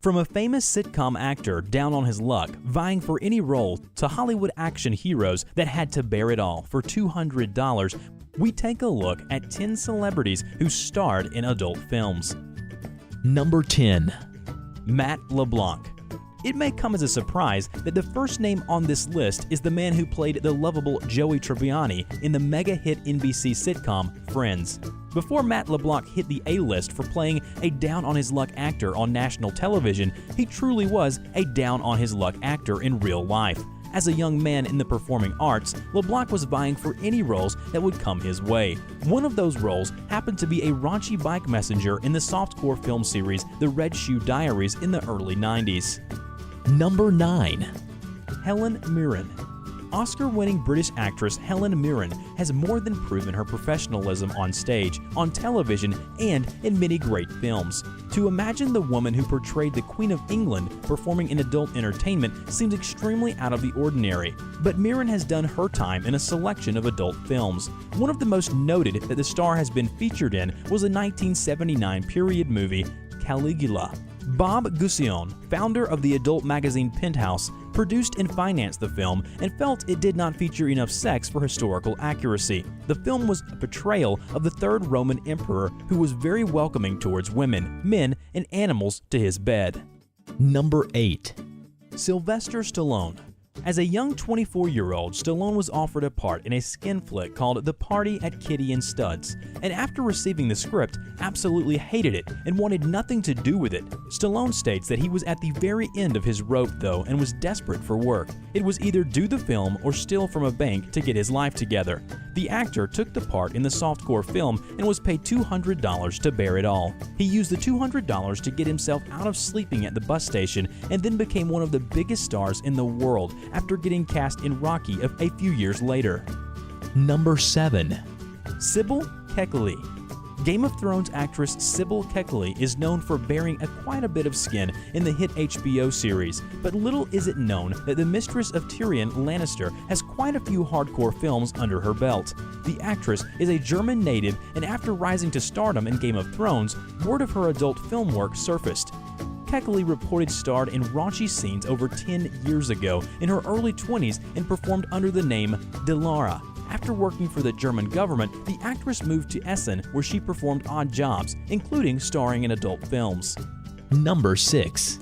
From a famous sitcom actor down on his luck, vying for any role, to Hollywood action heroes that had to bear it all for $200, we take a look at 10 celebrities who starred in adult films. Number 10. Matt LeBlanc. It may come as a surprise that the first name on this list is the man who played the lovable Joey Tribbiani in the mega-hit NBC sitcom Friends. Before Matt LeBlanc hit the A-list for playing a down-on-his-luck actor on national television, he truly was a down-on-his-luck actor in real life. As a young man in the performing arts, LeBlanc was vying for any roles that would come his way. One of those roles happened to be a raunchy bike messenger in the softcore film series The Red Shoe Diaries in the early 90s. Number 9. Helen Mirren. Oscar-winning British actress Helen Mirren has more than proven her professionalism on stage, on television, and in many great films. To imagine the woman who portrayed the Queen of England performing in adult entertainment seems extremely out of the ordinary, but Mirren has done her time in a selection of adult films. One of the most noted that the star has been featured in was a 1979 period movie, Caligula. Bob Gusion, founder of the adult magazine Penthouse, produced and financed the film and felt it did not feature enough sex for historical accuracy. The film was a portrayal of the third Roman emperor who was very welcoming towards women, men, and animals to his bed. Number 8. Sylvester Stallone. As a young 24-year-old, Stallone was offered a part in a skin flick called The Party at Kitty and Studs, and after receiving the script, absolutely hated it and wanted nothing to do with it. Stallone states that he was at the very end of his rope though and was desperate for work. It was either do the film or steal from a bank to get his life together. The actor took the part in the softcore film and was paid $200 to bear it all. He used the $200 to get himself out of sleeping at the bus station and then became one of the biggest stars in the world after getting cast in Rocky a few years later. Number 7. Sibel Kekilli. Game of Thrones actress Sibel Kekilli is known for bearing quite a bit of skin in the hit HBO series, but little is it known that the mistress of Tyrion Lannister has quite a few hardcore films under her belt. The actress is a German native, and after rising to stardom in Game of Thrones, word of her adult film work surfaced. Kekilli reported starred in raunchy scenes over 10 years ago in her early 20s and performed under the name Dilara. After working for the German government, the actress moved to Essen where she performed odd jobs, including starring in adult films. Number 6.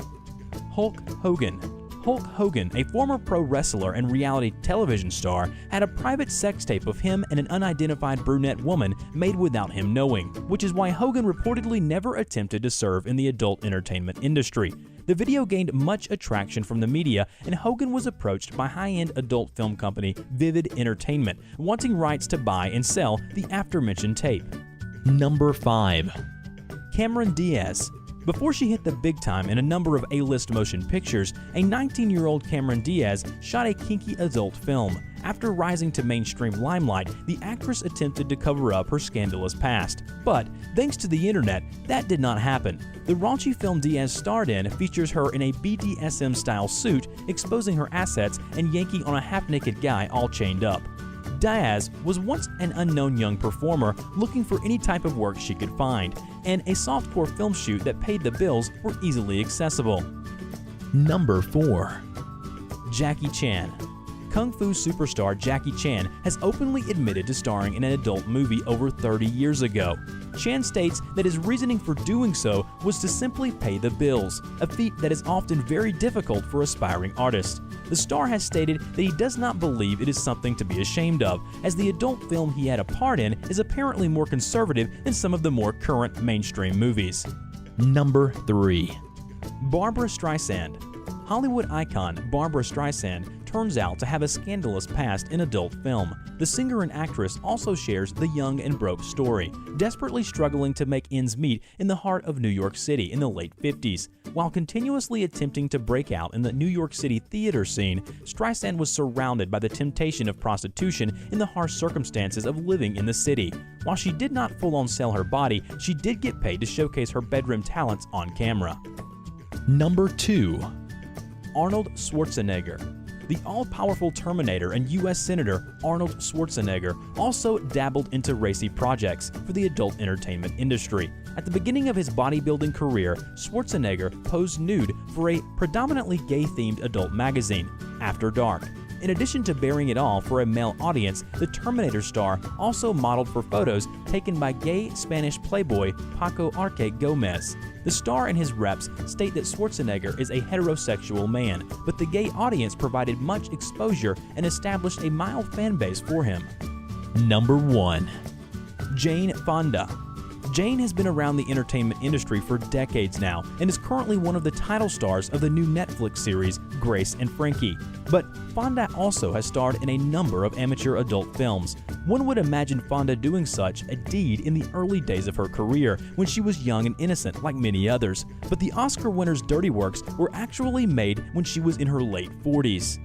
Hulk Hogan. Hulk Hogan, a former pro wrestler and reality television star, had a private sex tape of him and an unidentified brunette woman made without him knowing, which is why Hogan reportedly never attempted to serve in the adult entertainment industry. The video gained much attraction from the media, and Hogan was approached by high-end adult film company Vivid Entertainment, wanting rights to buy and sell the aforementioned tape. Number 5. Cameron Diaz. Before she hit the big time in a number of A-list motion pictures, a 19-year-old Cameron Diaz shot a kinky adult film. After rising to mainstream limelight, the actress attempted to cover up her scandalous past. But, thanks to the internet, that did not happen. The raunchy film Diaz starred in features her in a BDSM-style suit, exposing her assets and yanking on a half-naked guy all chained up. Diaz was once an unknown young performer looking for any type of work she could find, and a softcore film shoot that paid the bills were easily accessible. Number 4. Jackie Chan. Kung Fu superstar Jackie Chan has openly admitted to starring in an adult movie over 30 years ago. Chan states that his reasoning for doing so was to simply pay the bills, a feat that is often very difficult for aspiring artists. The star has stated that he does not believe it is something to be ashamed of, as the adult film he had a part in is apparently more conservative than some of the more current mainstream movies. Number 3. Barbra Streisand. Hollywood icon Barbra Streisand turns out to have a scandalous past in adult film. The singer and actress also shares the young and broke story, desperately struggling to make ends meet in the heart of New York City in the late 50s. While continuously attempting to break out in the New York City theater scene, Streisand was surrounded by the temptation of prostitution in the harsh circumstances of living in the city. While she did not full-on sell her body, she did get paid to showcase her bedroom talents on camera. Number 2. Arnold Schwarzenegger. The all-powerful Terminator and U.S. Senator Arnold Schwarzenegger also dabbled into racy projects for the adult entertainment industry. At the beginning of his bodybuilding career, Schwarzenegger posed nude for a predominantly gay-themed adult magazine, After Dark. In addition to bearing it all for a male audience, the Terminator star also modeled for photos taken by gay Spanish playboy Paco Arque Gomez. The star and his reps state that Schwarzenegger is a heterosexual man, but the gay audience provided much exposure and established a mild fan base for him. Number 1. Jane Fonda. Jane has been around the entertainment industry for decades now and is currently one of the title stars of the new Netflix series Grace and Frankie. But Fonda also has starred in a number of amateur adult films. One would imagine Fonda doing such a deed in the early days of her career when she was young and innocent like many others. But the Oscar winner's dirty works were actually made when she was in her late 40s.